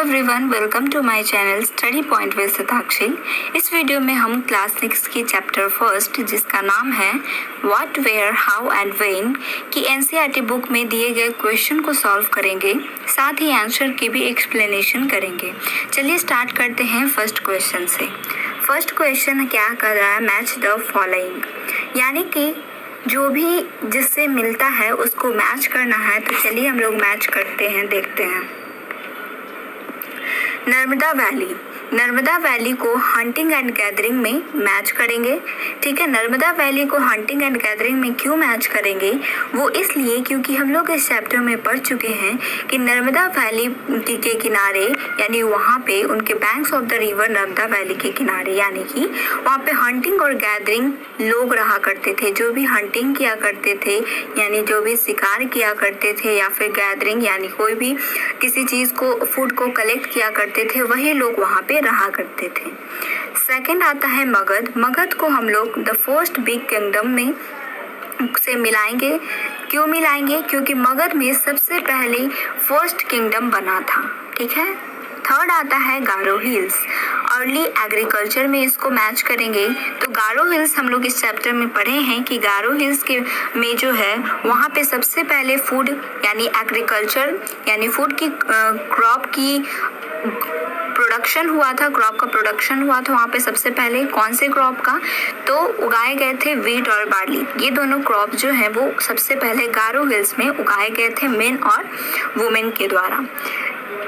Everyone, welcome to my channel study point with Satakshi. इस video में हम क्लास 6 की चैप्टर फर्स्ट, जिसका नाम है what, where, how and when की एनसीईआरटी बुक में दिए गए क्वेश्चन को सॉल्व करेंगे, साथ ही आंसर की भी एक्सप्लेनेशन करेंगे। चलिए स्टार्ट करते हैं फर्स्ट क्वेश्चन से। फर्स्ट क्वेश्चन क्या कर रहा है, मैच द फॉलोइंग, यानी कि जो भी जिससे मिलता है उसको मैच करना है। तो चलिए हम लोग मैच करते हैं, देखते हैं। नर्मदा वैली, नर्मदा वैली को हंटिंग एंड गैदरिंग में मैच करेंगे। ठीक है, नर्मदा वैली को हंटिंग एंड गैदरिंग में क्यों मैच करेंगे? वो इसलिए क्योंकि हम लोग इस चैप्टर में पढ़ चुके हैं कि नर्मदा वैली के किनारे, यानी वहाँ पे उनके banks of the river Narmada valley के किनारे, यानी कि वहाँ पे हंटिंग और गैदरिंग लोग रहा करते थे। जो भी हंटिंग किया करते थे, यानी जो भी शिकार किया करते थे, या फिर गैदरिंग यानी कोई भी किसी चीज़ को, फूड को कलेक्ट किया करते थे, वही लोग वहाँ पे रहा करते थे। सेकंड आता है मगध। मगध को हम लोग द फर्स्ट बिग किंगडम में से मिलाएंगे। क्यों मिलाएंगे? क्योंकि मगध में सबसे पहले फर्स्ट किंगडम बना था। ठीक है। थर्ड आता है गारो हिल्स। अर्ली एग्रीकल्चर में इसको मैच करेंगे। तो गारो हिल्स हम लोग इस चैप्टर में पढ़े हैं कि गारो हिल्स के में जो है वहाँ पे सबसे पहले फूड यानी एग्रीकल्चर यानी फूड की क्रॉप की प्रोडक्शन हुआ था, क्रॉप का प्रोडक्शन हुआ था वहाँ पे सबसे पहले। कौन से क्रॉप का? तो उगाए गए थे वीट और बार्ली। ये दोनों क्रॉप जो है वो सबसे पहले गारो हिल्स में उगाए गए थे मेन और वुमेन के द्वारा।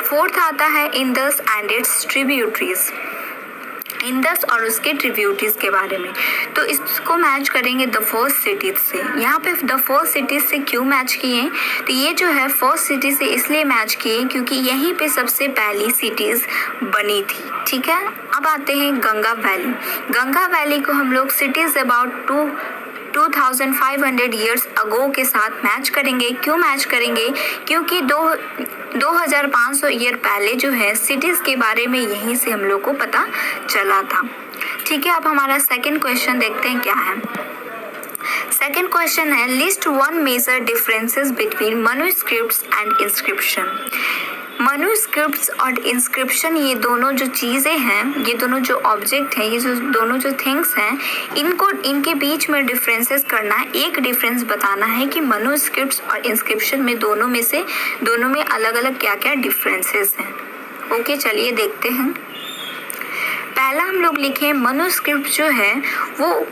फोर्थ आता है Indus and it's tributaries, Indus और उसके ट्रिब्यूटरीज के बारे में। तो इसको मैच करेंगे द फर्स्ट सिटीज से। यहाँ पे द फर्स्ट सिटीज से क्यों मैच किए? तो ये जो है फर्स्ट सिटी से इसलिए मैच किए क्योंकि यहीं पे सबसे पहली सिटीज बनी थी। ठीक है। अब आते हैं गंगा वैली। गंगा वैली को हम लोग सिटीज अबाउट 2500 ईयर्स अगो के साथ मैच करेंगे। क्यों मैच करेंगे? क्योंकि 2500 ईयर पहले जो है सिटीज के बारे में यहीं से हम लोग को पता चला था। ठीक है। अब हमारा सेकंड क्वेश्चन देखते हैं क्या है। सेकंड क्वेश्चन है list one major differences between manuscripts and inscription. Manuscripts और इंस्क्रिप्शन, ये दोनों जो चीज़ें हैं, ये दोनों जो ऑब्जेक्ट हैं, ये जो दोनों जो थिंग्स हैं, इनके बीच में डिफरेंसेस करना है। एक डिफरेंस बताना है कि मैन्युस्क्रिप्ट्स और इंस्क्रिप्शन में दोनों में अलग अलग क्या क्या डिफरेंसेस हैं। ओके, चलिए देखते हैं। पहला हम लोग लिखे मैन्युस्क्रिप्ट जो है वो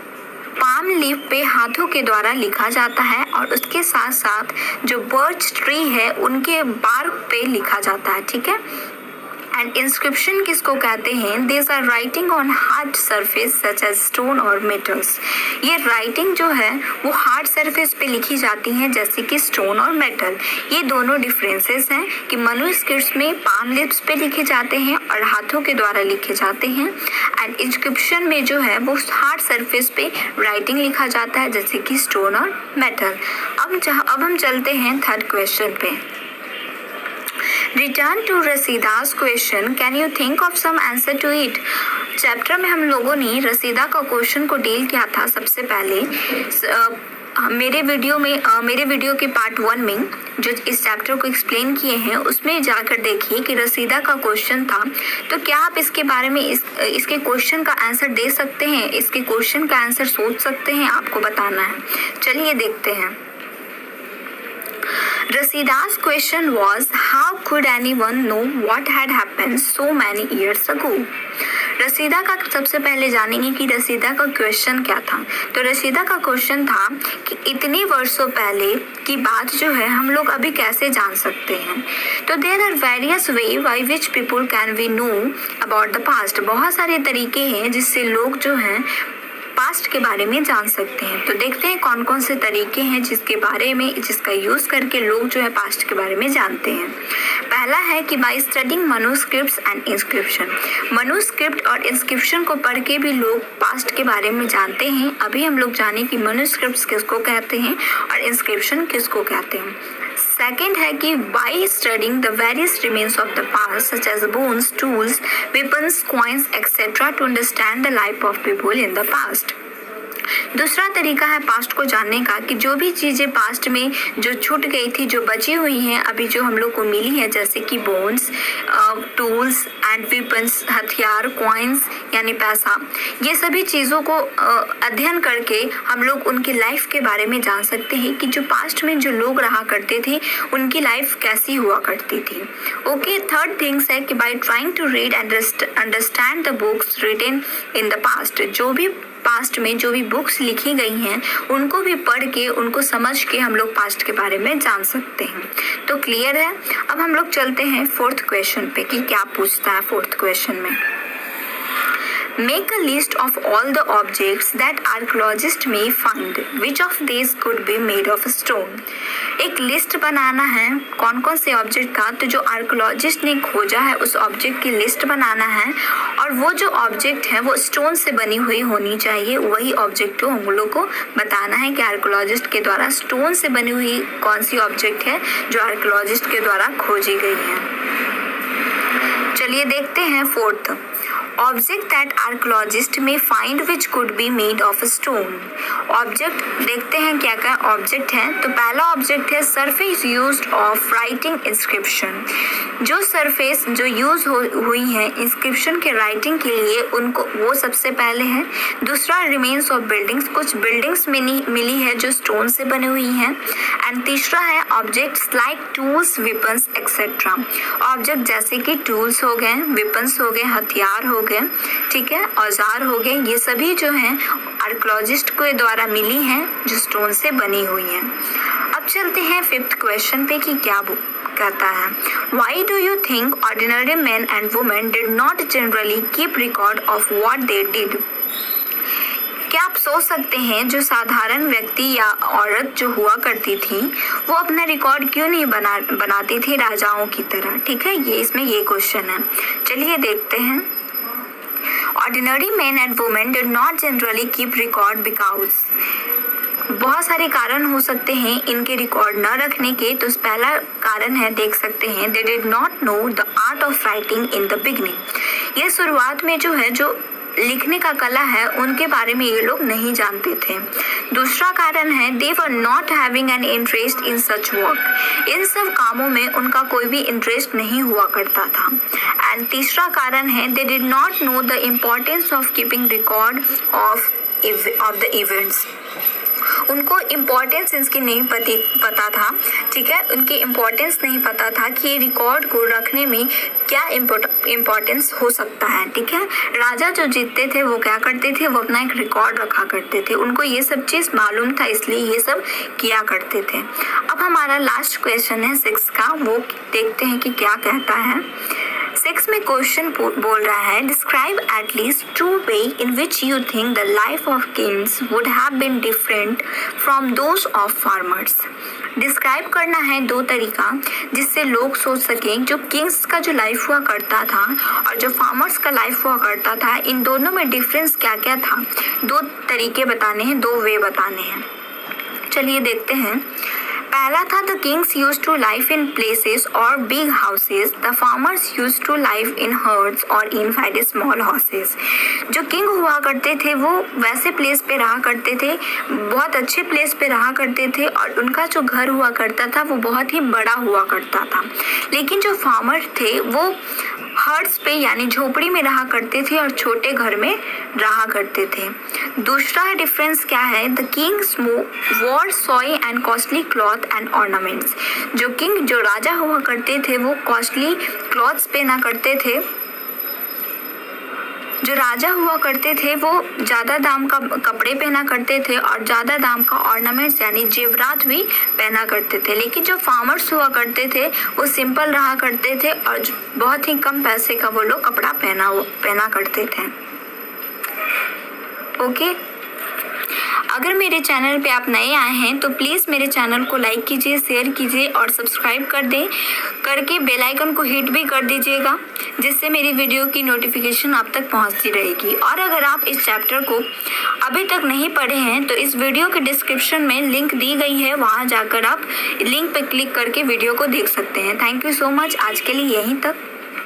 पाम लीफ पे हाथों के द्वारा लिखा जाता है और उसके साथ साथ जो बर्च ट्री है उनके बार्क पे लिखा जाता है। ठीक है। एंड इंस्क्रिप्शन किसको कहते हैं? This are writing on hard surface such as stone और मेटल्स। ये राइटिंग जो है वो हार्ड सरफेस पे लिखी जाती हैं जैसे कि स्टोन और मेटल। ये दोनों डिफरेंसेस हैं कि मैन्युस्क्रिप्ट्स में पाम लीव्स पे लिखे जाते हैं और हाथों के द्वारा लिखे जाते हैं, एंड इंस्क्रिप्शन में जो है वो हार्ड सरफेस पे राइटिंग लिखा जाता है जैसे कि स्टोन और मेटल। अब हम चलते हैं थर्ड क्वेश्चन पे। रिटर्न टू रसीदास question, can you think of some answer to it. Chapter में हम लोगों ने रसीदा का क्वेश्चन को डील किया था सबसे पहले। मेरे वीडियो के पार्ट 1 में जो इस चैप्टर को एक्सप्लेन किए हैं उसमें जाकर देखिए कि रसीदा का क्वेश्चन था। तो क्या आप इसके बारे में इसके क्वेश्चन का आंसर दे सकते हैं? इसके क्वेश्चन का आंसर सोच सकते हैं? आपको बताना है। चलिए देखते हैं। Rasida's question was, how could anyone know what had happened so many years ago? रसीदा का सबसे पहले जानेंगे कि रसीदा का क्वेश्चन क्या था। तो रसीदा का क्वेश्चन था कि इतने वर्षों पहले की बात जो है हम लोग अभी कैसे जान सकते हैं। तो there are various way by which people can we know about the past. बहुत सारे तरीके हैं जिससे लोग जो हैं पास्ट के बारे में जान सकते हैं। तो देखते हैं कौन कौन से तरीके हैं जिसका यूज करके लोग जो है पास्ट के बारे में जानते हैं। पहला है कि by studying manuscripts and inscription. Manuscript और इंस्क्रिप्शन को पढ़ के भी लोग पास्ट के बारे में जानते हैं। अभी हम लोग जाने कि मैन्युस्क्रिप्ट्स किसको कहते हैं और इंस्क्रिप्शन किसको कहते हैं। सेकेंड है कि by studying the various remains of the past such as bones, tools, weapons, coins, etc. to understand the life of people in the past. दूसरा तरीका है पास्ट को जानने का कि जो भी चीज़ें पास्ट में जो छूट गई थी, जो बची हुई हैं, अभी जो हम लोग को मिली है, जैसे कि बोन्स, टूल्स एंड वेपन्स, हथियार, कॉइन्स यानी पैसा, ये सभी चीज़ों को अध्ययन करके हम लोग उनकी लाइफ के बारे में जान सकते हैं कि जो पास्ट में जो लोग रहा करते थे उनकी लाइफ कैसी हुआ करती थी। ओके, थर्ड थिंग्स है कि by trying to read and understand the books written in the past, जो भी पास्ट में जो भी बुक्स लिखी गई हैं उनको भी पढ़ के, उनको समझ के हम लोग पास्ट के बारे में जान सकते हैं। तो क्लियर है। अब हम लोग चलते हैं फोर्थ क्वेश्चन पे कि क्या पूछता है फोर्थ क्वेश्चन में। Make a list of all the objects that archaeologists may find. Which of these could be made of stone? एक लिस्ट बनाना है कौन कौन से ऑब्जेक्ट का, तो जो आर्कियोलॉजिस्ट ने खोजा है उस ऑब्जेक्ट की लिस्ट बनाना है, और वो जो ऑब्जेक्ट है वो स्टोन से बनी हुई होनी चाहिए। वही ऑब्जेक्ट को हम लोग को बताना है कि आर्कियोलॉजिस्ट के द्वारा स्टोन से बनी हुई कौन सी ऑब्जेक्ट है जो आर्कियोलॉजिस्ट के द्वारा खोजी गई है। चलिए देखते हैं फोर्थ, ऑब्जेक्ट दैट आर्कियोलॉजिस्ट में find which could be made of stone. Object देखते हैं क्या क्या ऑब्जेक्ट है। तो पहला ऑब्जेक्ट है surface used of writing inscription. जो सरफेस जो यूज हुई है इंस्क्रिप्शन के राइटिंग के लिए, उनको वो सबसे पहले है। दूसरा रिमेन्स ऑफ बिल्डिंग्स, कुछ बिल्डिंग्स मिली है जो स्टोन से बनी हुई है। एंड तीसरा है objects like tools, weapons etcetera. Object जैसे कि टूल्स हो गए, वेपन्स हो गए, हथियार हो गए, ठीक है, औजार हो गए, ये सभी जो हैं आर्कियोलॉजिस्ट के द्वारा मिली हैं जो स्टोन से बनी हुई हैं। अब चलते हैं फिफ्थ क्वेश्चन पे कि क्या कहता है। Why do you think ordinary men and women did not generally keep record of what they did? क्या आप सोच सकते हैं जो साधारण व्यक्ति या औरत जो हुआ करती थी वो अपना रिकॉर्ड क्यों नहीं बनाती थी राजाओं की तरह? ठीक है, ये इसमें ये क्वेश्चन है। चलिए देखते हैं। Ordinary men and women did not generally keep record because बहुत सारे कारण हो सकते हैं इनके रिकॉर्ड न रखने के। तो पहला कारण है, देख सकते हैं, they did not know the art of writing in the beginning। ये शुरुआत में जो है जो लिखने का कला है उनके बारे में ये लोग नहीं जानते थे। दूसरा कारण है they were not having an interest in such work। इन सब कामों में उनका कोई भी इंटरेस्ट नहीं हुआ करता था। एंड तीसरा कारण है they did not know the importance of keeping record of the events। उनको इम्पोर्टेंस इसकी नहीं पता था, ठीक है, उनकी इम्पोर्टेंस नहीं पता था कि ये रिकॉर्ड को रखने में क्या इम्पोर्टेंस हो सकता है। ठीक है, राजा जो जीतते थे वो क्या करते थे, वो अपना एक रिकॉर्ड रखा करते थे, उनको ये सब चीज़ मालूम था इसलिए ये सब किया करते थे। अब हमारा लास्ट क्वेश्चन है 6 का, वो देखते हैं कि क्या कहता है। 6 में क्वेश्चन बोल रहा है describe at least 2 way in which you think the life of kings would have been different from those of farmers. Describe करना है 2 तरीका जिससे लोग सोच सकें जो किंग्स का जो लाइफ हुआ करता था और जो फार्मर्स का लाइफ हुआ करता था, इन दोनों में डिफरेंस क्या क्या था। 2 तरीके बताने हैं, 2 वे बताने हैं। चलिए देखते हैं। पहला था the kings used to live in places और big houses, the farmers used to live in herds और इन वेरी स्मॉल हाउसेस। जो किंग हुआ करते थे वो वैसे प्लेस पे रहा करते थे, बहुत अच्छे प्लेस पे रहा करते थे और उनका जो घर हुआ करता था वो बहुत ही बड़ा हुआ करता था। लेकिन जो फार्मर थे वो हर्ड्स पे यानी झोपड़ी में रहा करते थे और छोटे घर में रहा करते थे। दूसरा डिफरेंस क्या है, the Kings war soy and costly cloth and ornaments. जो किंग जो राजा हुआ करते थे वो कॉस्टली क्लॉथ्स पहना करते थे, जो राजा हुआ करते थे वो ज़्यादा दाम का कपड़े पहना करते थे और ज़्यादा दाम का ऑर्नामेंट्स यानी जेवरात भी पहना करते थे। लेकिन जो फार्मर्स हुआ करते थे वो सिंपल रहा करते थे और बहुत ही कम पैसे का वो लोग कपड़ा पहना करते थे। ओके, अगर मेरे चैनल पे आप नए आए हैं तो प्लीज़ मेरे चैनल को लाइक कीजिए, शेयर कीजिए और सब्सक्राइब कर दें, करके बेल आइकन को हिट भी कर दीजिएगा जिससे मेरी वीडियो की नोटिफिकेशन आप तक पहुंचती रहेगी। और अगर आप इस चैप्टर को अभी तक नहीं पढ़े हैं तो इस वीडियो के डिस्क्रिप्शन में लिंक दी गई है, वहां जाकर आप लिंक पर क्लिक करके वीडियो को देख सकते हैं। थैंक यू सो मच, आज के लिए यहीं तक।